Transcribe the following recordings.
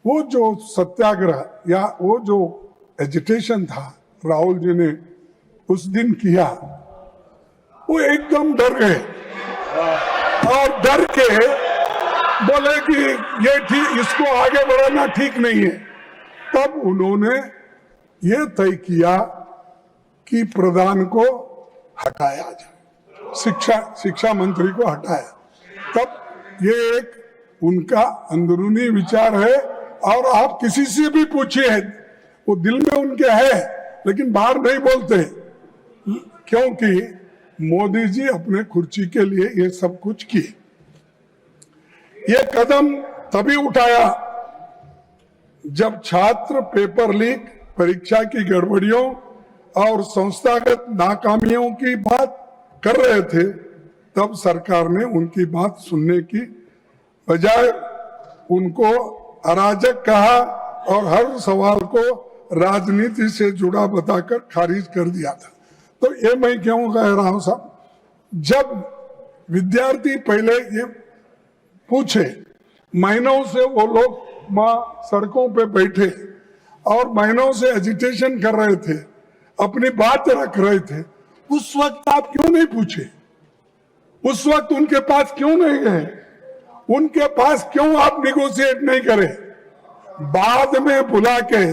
वो जो सत्याग्रह या वो जो एजिटेशन था राहुल जी ने उस दिन किया, वो एकदम डर गए और डर के बोले कि ये ठीक, इसको आगे बढ़ाना ठीक नहीं है। तब उन्होंने ये तय किया कि प्रधान को हटाया जाए, शिक्षा मंत्री को हटाया। तब ये एक उनका अंदरूनी विचार है और आप किसी से भी पूछिए, वो दिल में उनके है लेकिन बाहर नहीं बोलते, क्योंकि मोदी जी अपने कुर्सी के लिए ये सब कुछ किए। ये कदम तभी उठाया जब छात्र पेपर लीक, परीक्षा की गड़बड़ियों और संस्थागत नाकामियों की बात कर रहे थे। तब सरकार ने उनकी बात सुनने की बजाय उनको अराजक कहा और हर सवाल को राजनीति से जुड़ा बताकर खारिज कर दिया था। तो ये मैं क्यों कह रहा हूं साहब, जब विद्यार्थी पहले ये पूछे, महीनों से वो लोग सड़कों पे बैठे और महीनों से एजिटेशन कर रहे थे, अपनी बात रख रहे थे, उस वक्त आप क्यों नहीं पूछे? उस वक्त उनके पास क्यों नहीं गए? उनके पास क्यों आप निगोशिएट नहीं करे? बाद में बुला के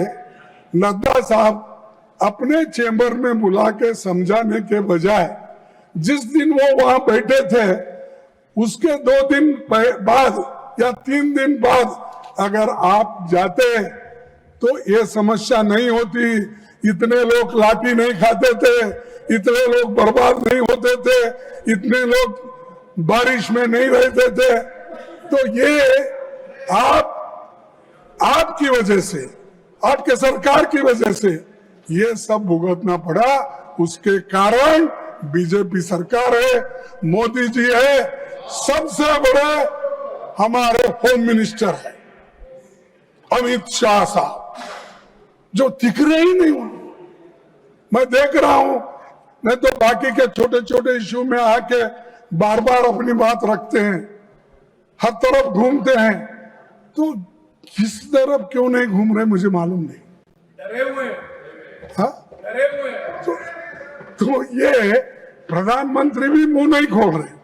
नड्डा साहब अपने चेंबर में बुला के समझाने के बजाय जिस दिन वो वहां बैठे थे उसके 2 दिन बाद या 3 दिन बाद अगर आप जाते तो ये समस्या नहीं होती, इतने लोग लाठी नहीं खाते थे, इतने लोग बर्बाद नहीं होते थे, इतने लोग बारिश में नहीं रहते थे। तो ये आपकी वजह से, आपके सरकार की वजह से ये सब भुगतना पड़ा। उसके कारण बीजेपी सरकार है, मोदी जी है, सबसे बड़े हमारे होम मिनिस्टर है अमित शाह साहब, जो दिख रहे ही नहीं उनको। मैं देख रहा हूं, नहीं तो बाकी के छोटे छोटे इश्यू में आके बार बार अपनी बात रखते हैं, हर तरफ घूमते हैं। तो किस तरफ क्यों नहीं घूम रहे मुझे मालूम नहीं। डरे हुए, हाँ? डरे हुए। तो ये प्रधानमंत्री भी मुंह नहीं खोल रहे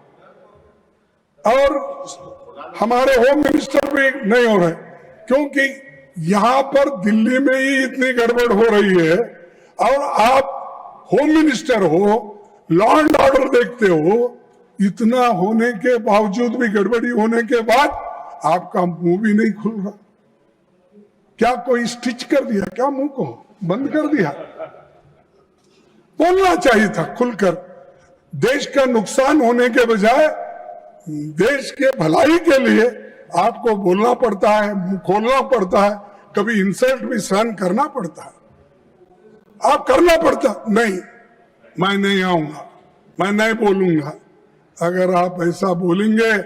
और हमारे होम मिनिस्टर भी नहीं हो रहे, क्योंकि यहां पर दिल्ली में ही इतनी गड़बड़ हो रही है और आप होम मिनिस्टर हो, लॉ एंड ऑर्डर देखते हो, इतना होने के बावजूद भी, गड़बड़ी होने के बाद आपका मुंह भी नहीं खुल रहा। क्या कोई स्टिच कर दिया क्या? मुंह को बंद कर दिया? बोलना चाहिए था खुलकर। देश का नुकसान होने के बजाय देश के भलाई के लिए आपको बोलना पड़ता है, मुंह खोलना पड़ता है, कभी इंसल्ट भी सहन करना पड़ता है। आप करना पड़ता नहीं, मैं नहीं आऊंगा, मैं नहीं बोलूंगा। अगर आप ऐसा बोलेंगे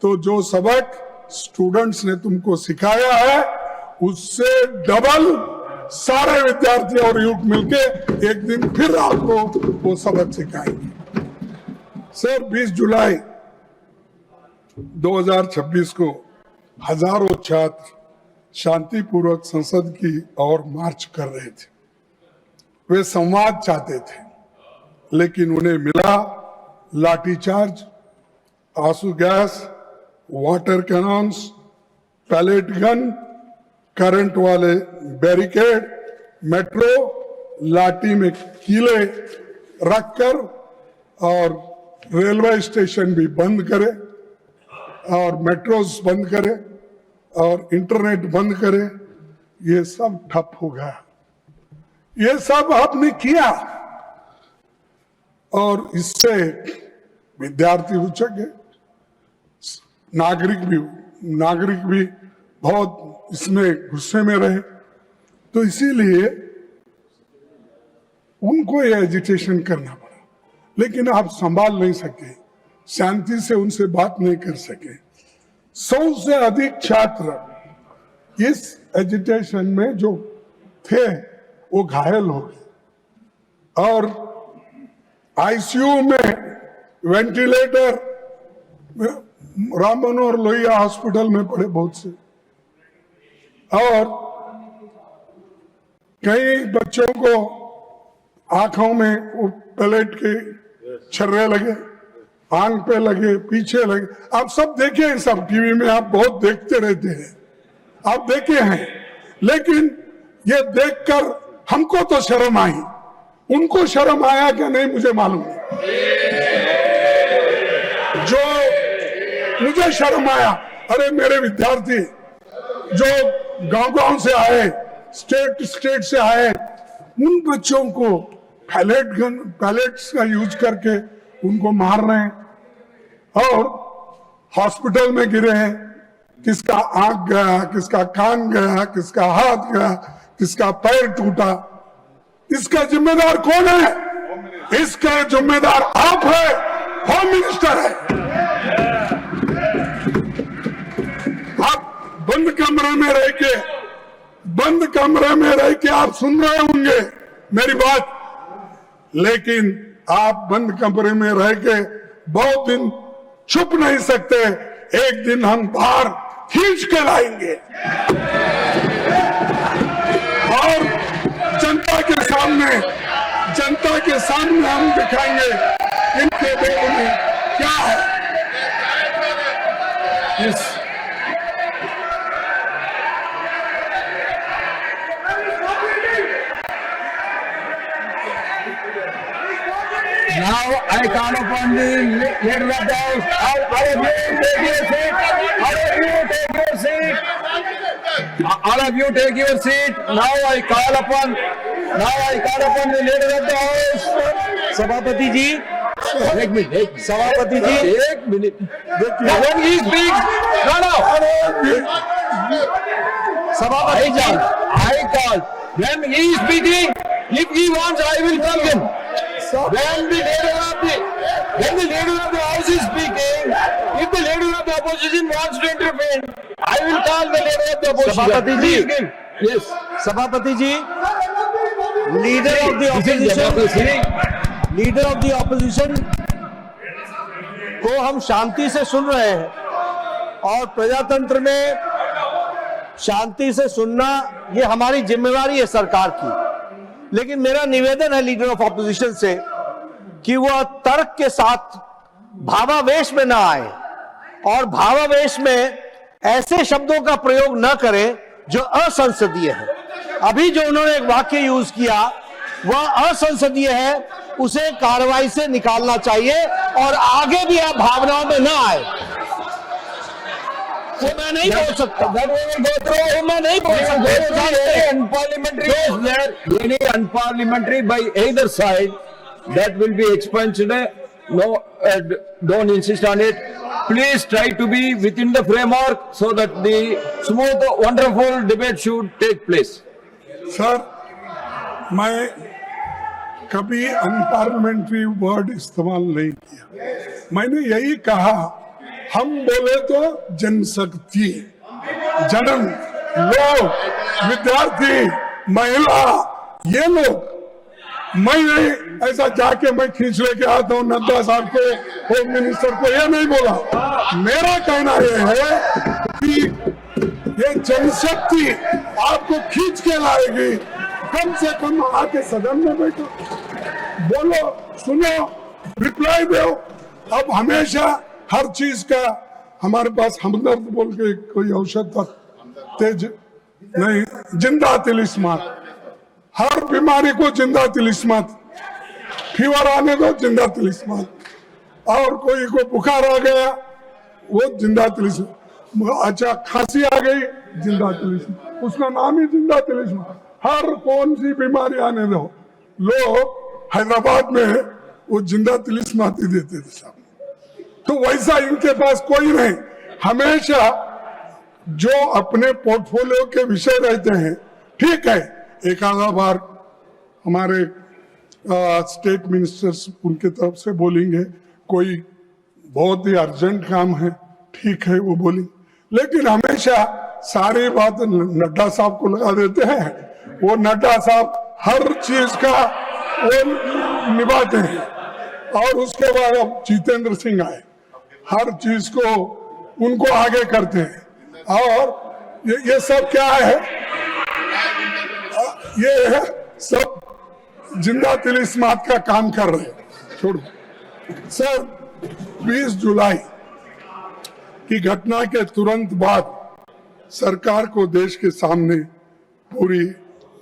तो जो सबक स्टूडेंट्स ने तुमको सिखाया है उससे डबल सारे विद्यार्थी और युवक मिलके एक दिन फिर आपको वो सबक सिखाएंगे। सर, 20 जुलाई 2026 को हजारों छात्र शांतिपूर्वक संसद की ओर मार्च कर रहे थे। वे संवाद चाहते थे, लेकिन उन्हें मिला लाठीचार्ज, आंसू gas, water cannons, pellet gun, current वाले बैरिकेड, मेट्रो लाठी में कीले रखकर और रेलवे स्टेशन भी बंद करे और मेट्रोस बंद करे और इंटरनेट बंद करे। ये सब ठप हो गया। ये सब आपने किया और इससे विद्यार्थी उचक गए, नागरिक भी बहुत इसमें गुस्से में रहे। तो इसीलिए उनको ये एजिटेशन करना पड़ा, लेकिन आप संभाल नहीं सके, शांति से उनसे बात नहीं कर सके। 100 से अधिक छात्र इस एजिटेशन में जो थे वो घायल हो गए और आईसीयू में वेंटिलेटर राम मनोहर लोहिया हॉस्पिटल में पड़े बहुत से। और कई बच्चों को आंखों में वो पैलेट के छर्रे लगे, आंख पे लगे, पीछे लगे। आप सब देखे हैं, सब टीवी में आप बहुत देखते रहते हैं, आप देखे हैं। लेकिन ये देखकर हमको तो शर्म आई, उनको शर्म आया क्या नहीं मुझे मालूम नहीं। जो मुझे शर्म आया, अरे मेरे विद्यार्थी जो गांव-गांव से आए, स्टेट से आए, उन बच्चों को पैलेट्स का यूज करके उनको मार रहे हैं और हॉस्पिटल में गिरे हैं। किसका आंख गया, किसका कान गया, किसका हाथ गया, किसका पैर टूटा। इसका जिम्मेदार कौन है? इसका जिम्मेदार आप है, होम मिनिस्टर है। आप बंद कमरे में रह के आप सुन रहे होंगे मेरी बात, लेकिन आप बंद कमरे में रह के बहुत दिन छुप नहीं सकते। एक दिन हम बाहर खींच के लाएंगे और जनता के सामने हम दिखाएंगे इनके दिल में क्या है। Now I call upon the leader of the House. All of you take your seat. All of you take your seat. All of you take your seat. Now I call upon the leader of the House. सभापति जी, एक minute, सभापति जी, एक minute. When he speaks, no. सभापति जी, I call. When he is speaking, if he wants, I will come in. When the leader of the House is speaking, if the leader of the opposition wants to intervene, I will call the leader of the opposition. सभापति जी, Yes. सभापति जी, leader of the opposition को हम शांति से सुन रहे हैं और प्रजातंत्र में शांति से सुनना ये हमारी जिम्मेवारी है सरकार की। लेकिन मेरा निवेदन है लीडर ऑफ ऑपोजिशन से कि वह तर्क के साथ भावावेश में ना आए और भावावेश में ऐसे शब्दों का प्रयोग न करें जो असंसदीय है। अभी जो उन्होंने एक वाक्य यूज किया वह असंसदीय है, उसे कार्रवाई से निकालना चाहिए और आगे भी आप भावनाओं में न आए। वो मैं नहीं बोल सकता, मैं नहीं बोल सकता। Any unparliamentary by either side that will be expunged. No, don't insist on it. Please try to be within the framework so that the smooth, wonderful debate should take place. Sir, मैं कभी unparliamentary word इस्तेमाल नहीं किया। मैंने यही कहा, हम बोले तो जनशक्ति, जनन, लोग, विद्यार्थी, महिला, ये लोग। मैं नहीं ऐसा जाके मैं खींच लेके आता हूँ नड्डा साहब को, होम मिनिस्टर को, ये नहीं बोला। मेरा कहना ये है कि ये जनशक्ति आपको खींच के लाएगी। कम से कम आके सदन में बैठो, बोलो, सुनो, रिप्लाई दो। अब हमेशा हर चीज का हमारे पास हमदर्द बोल के कोई औषध था, तेज नहीं, जिंदा तिलिस्मात। हर बीमारी को जिंदा तिलिस्मात, फीवर आने दो जिंदा तिलिस्मात, और कोई को बुखार आ गया वो जिंदा तिलिस्मात, अच्छा खांसी आ गई जिंदा तिलिस्मात, उसका नाम ही जिंदा तिलिस्मात। हर कौन सी बीमारी आने दो, लोग हैदराबाद में वो जिंदा तिलिस्मात ही देते थे साहब। तो वैसा इनके पास कोई नहीं। हमेशा जो अपने पोर्टफोलियो के विषय रहते हैं, ठीक है, एक आधा बार हमारे स्टेट मिनिस्टर्स उनके तरफ से बोलेंगे, कोई बहुत ही अर्जेंट काम है, ठीक है वो बोलेंगे, लेकिन हमेशा सारी बात नड्डा साहब को लगा देते हैं। वो नड्डा साहब हर चीज का वो निभाते हैं। और उसके बाद अब जितेंद्र सिंह आए, हर चीज को उनको आगे करते हैं। और ये सब क्या है? ये है सब जिंदा तिलिस्मात का काम कर रहे हैं। छोड़ो सर, 20 जुलाई की घटना के तुरंत बाद सरकार को देश के सामने पूरी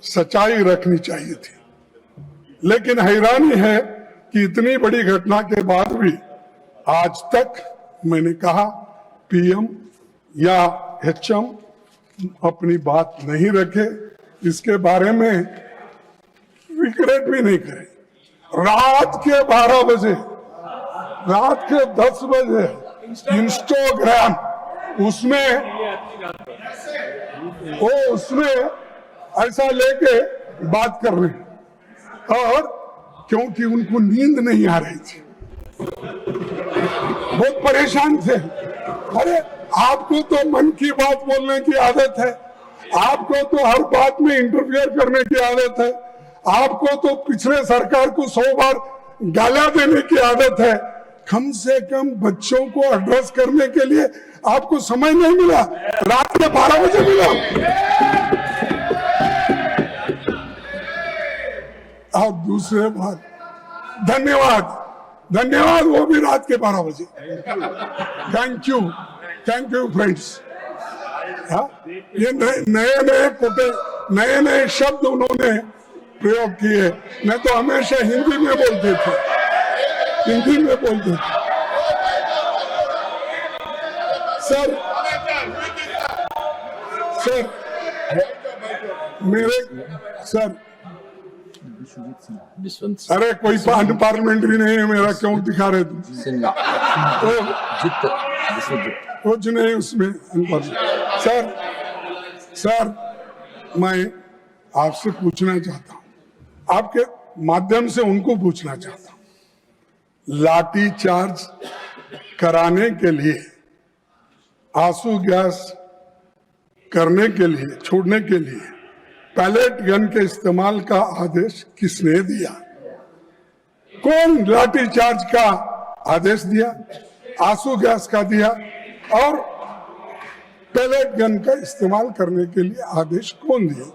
सच्चाई रखनी चाहिए थी, लेकिन हैरानी है कि इतनी बड़ी घटना के बाद भी आज तक मैंने कहा पीएम या एचएम अपनी बात नहीं रखे, इसके बारे में रिग्रेट भी नहीं करे। रात के 12 बजे, रात के 10 बजे इंस्टाग्राम उसमें ऐसा लेके बात कर रहे हैं, और क्योंकि उनको नींद नहीं आ रही थी, बहुत परेशान थे। अरे आपको तो मन की बात बोलने की आदत है, आपको तो हर बात में इंटरफियर करने की आदत है, आपको तो पिछले सरकार को 100 बार गालियां देने की आदत है। कम से कम बच्चों को एड्रेस करने के लिए आपको समय नहीं मिला, रात के 12 बजे मिला। और दूसरे बात, धन्यवाद वो भी रात के 12 बजे। Thank you friends. ये नए शब्द उन्होंने प्रयोग किए, मैं तो हमेशा हिंदी में बोलते थे। सर अरे कोई पार्लियामेंट्री नहीं है मेरा, क्यों दिखा रहे तुम? कुछ नहीं उसमें। सर मैं आपसे पूछना चाहता हूं, आपके माध्यम से उनको पूछना चाहता हूं, लाठी चार्ज कराने के लिए, आंसू गैस करने के लिए, छोड़ने के लिए पैलेट गन के इस्तेमाल का आदेश किसने दिया? कौन लाठी चार्ज का आदेश दिया, आंसू गैस का दिया, और पैलेट गन का इस्तेमाल करने के लिए आदेश कौन दिया?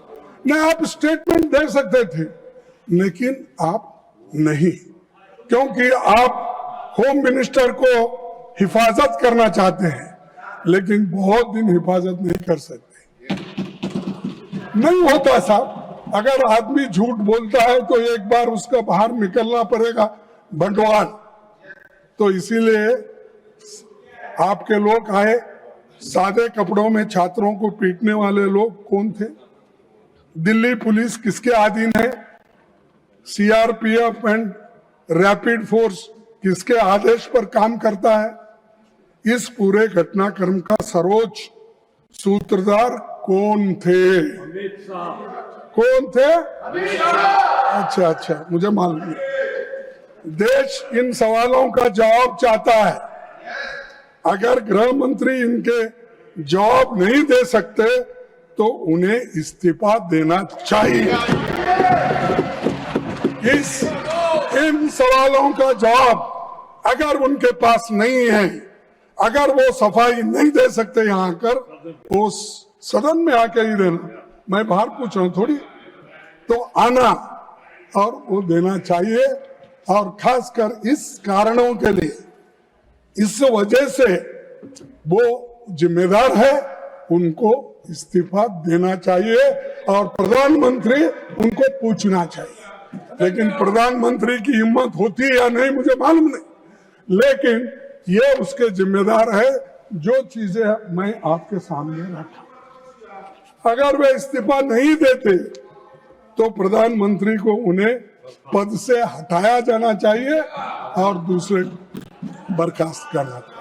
नहीं, आप स्टेटमेंट दे सकते थे, लेकिन आप नहीं, क्योंकि आप होम मिनिस्टर को हिफाजत करना चाहते हैं, लेकिन बहुत दिन हिफाजत नहीं कर सकते। नहीं होता साहब, अगर आदमी झूठ बोलता है तो एक बार उसका बाहर निकलना पड़ेगा बंटवाल। तो इसीलिए आपके लोग आए, सादे कपड़ों में छात्रों को पीटने वाले लोग कौन थे? दिल्ली पुलिस किसके अधीन है? सीआरपीएफ एंड रैपिड फोर्स किसके आदेश पर काम करता है? इस पूरे घटनाक्रम का सर्वोच्च सूत्रधार कौन थे? कौन थे? अच्छा, मुझे मालूम नहीं। देश इन सवालों का जवाब चाहता है। अगर गृह मंत्री इनके जवाब नहीं दे सकते तो उन्हें इस्तीफा देना चाहिए। इन सवालों का जवाब अगर उनके पास नहीं है, अगर वो सफाई नहीं दे सकते यहाँ आकर, वो सदन में आके ही रहना, मैं बाहर पूछ रहा हूँ थोड़ी, तो आना और वो देना चाहिए। और खासकर इस कारणों के लिए, इस वजह से वो जिम्मेदार है, उनको इस्तीफा देना चाहिए और प्रधानमंत्री उनको पूछना चाहिए। लेकिन प्रधानमंत्री की हिम्मत होती है या नहीं मुझे मालूम नहीं, लेकिन ये उसके जिम्मेदार है। जो चीजें मैं आपके सामने रखा, अगर वे इस्तीफा नहीं देते तो प्रधानमंत्री को उन्हें पद से हटाया जाना चाहिए और दूसरे बर्खास्त करना चाहिए।